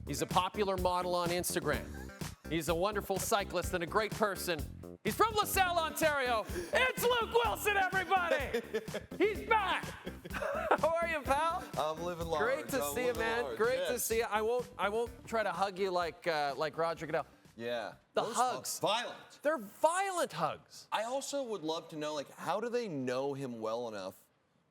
He's a popular model on Instagram. He's a wonderful cyclist and a great person. He's from LaSalle, Ontario. It's Luke Willson, everybody. He's back. How are you, pal? I'm living large. Great to see you, man. Great to see you. I won't try to hug you like Roger Goodell. Yeah. The hugs. Violent. They're violent hugs. I also would love to know, like, how do they know him well enough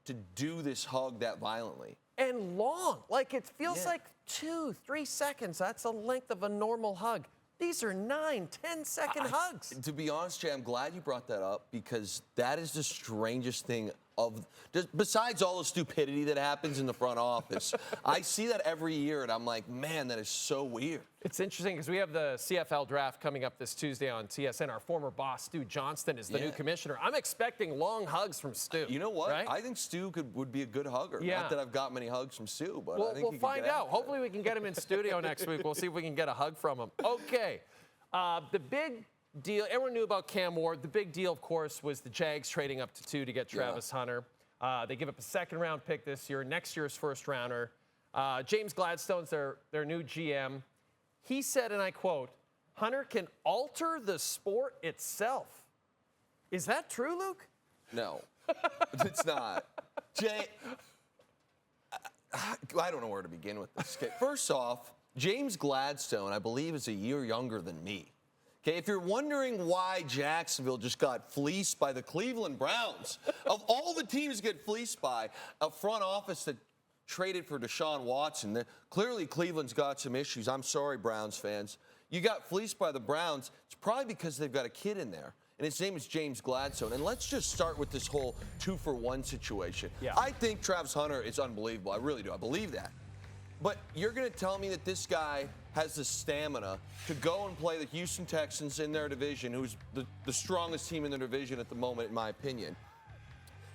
to do this hug that violently? And long. Like, it feels like 2-3 seconds. That's the length of a normal hug. These are 9-10-second hugs. To be honest, Jay, I'm glad you brought that up because that is the strangest thing besides all the stupidity that happens in the front office. I see that every year, and I'm like, man, that is so weird. It's interesting because we have the CFL draft coming up this Tuesday on TSN. Our former boss, Stu Johnston, is the new commissioner. I'm expecting long hugs from Stu. You know what? Right? I think Stu would be a good hugger. Yeah. Not that I've got many hugs from Stu, but I think we'll find out. Hopefully we can get him in studio next week. We'll see if we can get a hug from him. Okay. The big deal, everyone knew about Cam Ward. The big deal, of course, was the Jags trading up to 2 to get Travis Hunter. They give up a second-round pick this year, next year's first-rounder. James Gladstone's their new GM. He said, and I quote, "Hunter can alter the sport itself." Is that true, Luke? No, it's not. Jay, I don't know where to begin with this. Okay, first off, James Gladstone, I believe, is a year younger than me. Okay, if you're wondering why Jacksonville just got fleeced by the Cleveland Browns, of all the teams to get fleeced by, a front office that traded for Deshaun Watson, clearly Cleveland's got some issues. I'm sorry, Browns fans. You got fleeced by the Browns. It's probably because they've got a kid in there, and his name is James Gladstone. And let's just start with this whole 2-for-1 situation. Yeah. I think Travis Hunter is unbelievable. I really do. I believe that. But you're going to tell me that this guy has the stamina to go and play the Houston Texans in their division, who's the strongest team in their division at the moment, in my opinion,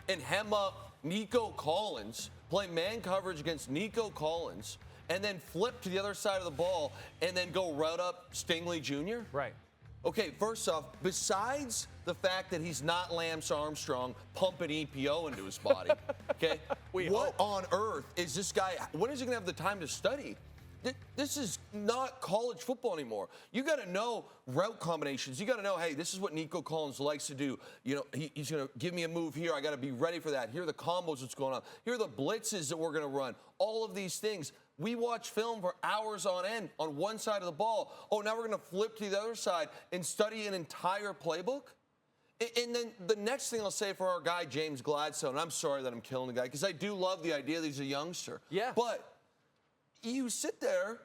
and hem up Nico Collins, play man coverage against Nico Collins, and then flip to the other side of the ball and then go route up Stingley Jr.? Right. Okay, first off, besides the fact that he's not Lance Armstrong pumping EPO into his body, okay, what on earth is this guy, when is he going to have the time to study? This is not college football anymore. You got to know route combinations. You got to know, hey, this is what Nico Collins likes to do. You know, he's going to give me a move here. I got to be ready for that. Here are the combos that's going on. Here are the blitzes that we're going to run. All of these things. We watch film for hours on end on one side of the ball. Oh, now we're going to flip to the other side and study an entire playbook? And then the next thing I'll say for our guy, James Gladstone, I'm sorry that I'm killing the guy because I do love the idea that he's a youngster. Yeah. But you sit there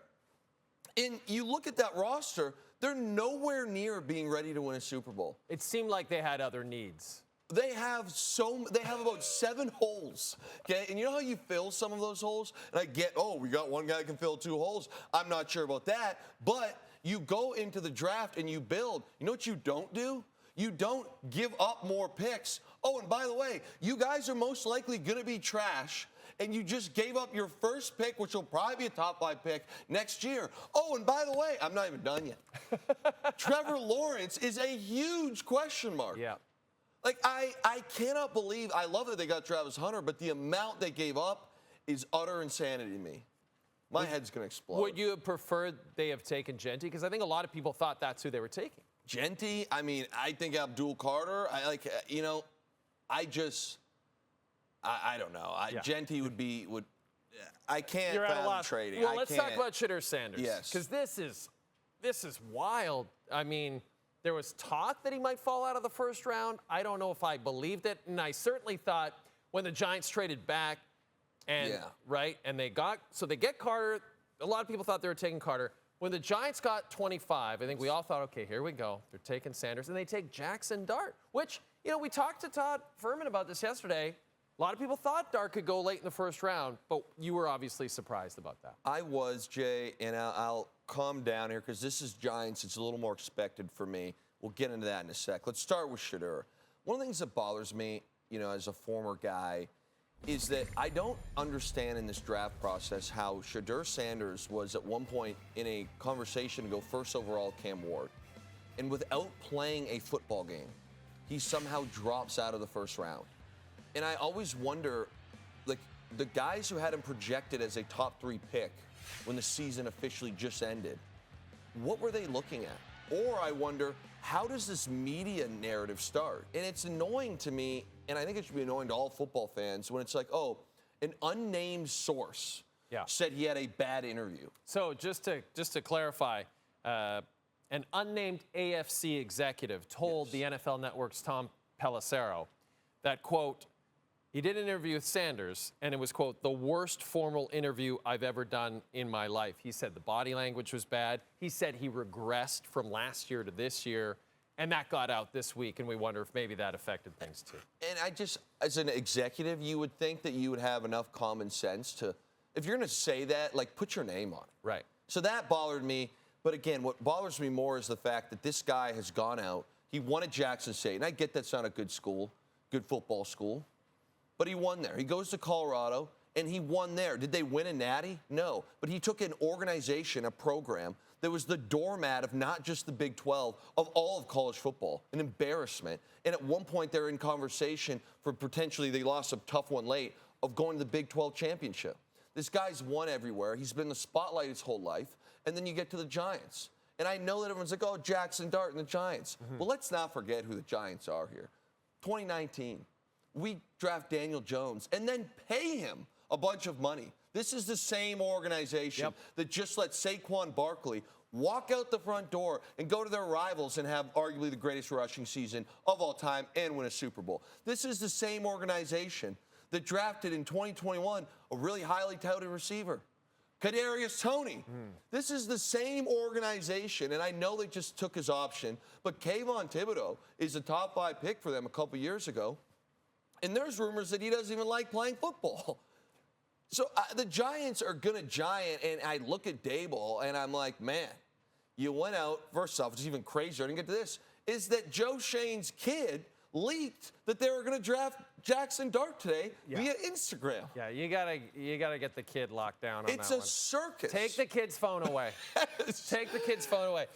and you look at that roster, they're nowhere near being ready to win a Super Bowl. It seemed like they had other needs. They have about 7 holes, okay? And you know how you fill some of those holes? And I get, we got one guy that can fill 2 holes. I'm not sure about that. But you go into the draft and you build. You know what you don't do? You don't give up more picks. Oh, and by the way, you guys are most likely going to be trash, and you just gave up your first pick, which will probably be a top 5 pick next year. Oh, and by the way, I'm not even done yet. Trevor Lawrence is a huge question mark. Yeah. Like, I cannot believe, I love that they got Travis Hunter, but the amount they gave up is utter insanity to me. My head's going to explode. Would you have preferred they have taken Genty? Because I think a lot of people thought that's who they were taking. Genty, I mean, I think Abdul Carter, I don't know. Genty would I can't fathom trading. Well, let's talk about Shedeur Sanders. Yes. Because this is wild. I mean, there was talk that he might fall out of the first round. I don't know if I believed it. And I certainly thought when the Giants traded back and they get Carter, a lot of people thought they were taking Carter. When the Giants got 25, I think we all thought, okay, here we go. They're taking Sanders, and they take Jaxson Dart, which, we talked to Todd Furman about this yesterday. A lot of people thought Dart could go late in the first round, but you were obviously surprised about that. I was, Jay, and I'll calm down here because this is Giants. It's a little more expected for me. We'll get into that in a sec. Let's start with Shedeur. One of the things that bothers me, as a former guy, is that I don't understand in this draft process how Shedeur Sanders was at one point in a conversation to go first overall Cam Ward. And without playing a football game, he somehow drops out of the first round. And I always wonder, like, the guys who had him projected as a top 3 pick when the season officially just ended. What were they looking at? Or I wonder, how does this media narrative start? And it's annoying to me, and I think it should be annoying to all football fans, when it's like, oh, an unnamed source said he had a bad interview. So just to clarify, an unnamed AFC executive told the NFL Network's Tom Pelissero that, quote, he did an interview with Sanders, and it was, quote, the worst formal interview I've ever done in my life. He said the body language was bad. He said he regressed from last year to this year, and that got out this week, and we wonder if maybe that affected things too. And I just, as an executive, you would think that you would have enough common sense to, if you're going to say that, like, put your name on it. Right. So that bothered me. But again, what bothers me more is the fact that this guy has gone out. He won at Jackson State, and I get that's not a good school, good football school. But he won there. He goes to Colorado, and he won there. Did they win a natty? No. But he took an organization, a program, that was the doormat of not just the Big 12, of all of college football. An embarrassment. And at one point, they're in conversation for potentially, they lost a tough one late, of going to the Big 12 championship. This guy's won everywhere. He's been in the spotlight his whole life. And then you get to the Giants. And I know that everyone's like, oh, Jaxson Dart and the Giants. Well, let's not forget who the Giants are here. 2019. We draft Daniel Jones and then pay him a bunch of money. This is the same organization that just let Saquon Barkley walk out the front door and go to their rivals and have arguably the greatest rushing season of all time and win a Super Bowl. This is the same organization that drafted in 2021 a really highly touted receiver, Kadarius Toney. This is the same organization, and I know they just took his option, but Kayvon Thibodeau is a top 5 pick for them a couple years ago. And there's rumors that he doesn't even like playing football. So the Giants are going to giant, and I look at Daboll, and I'm like, man, you went out. First off, it's even crazier. I didn't get to this, is that Joe Shane's kid leaked that they were going to draft Jaxson Dart today via Instagram. Yeah, you gotta get the kid locked down on it's that a circus. Take the kid's phone away. Take the kid's phone away.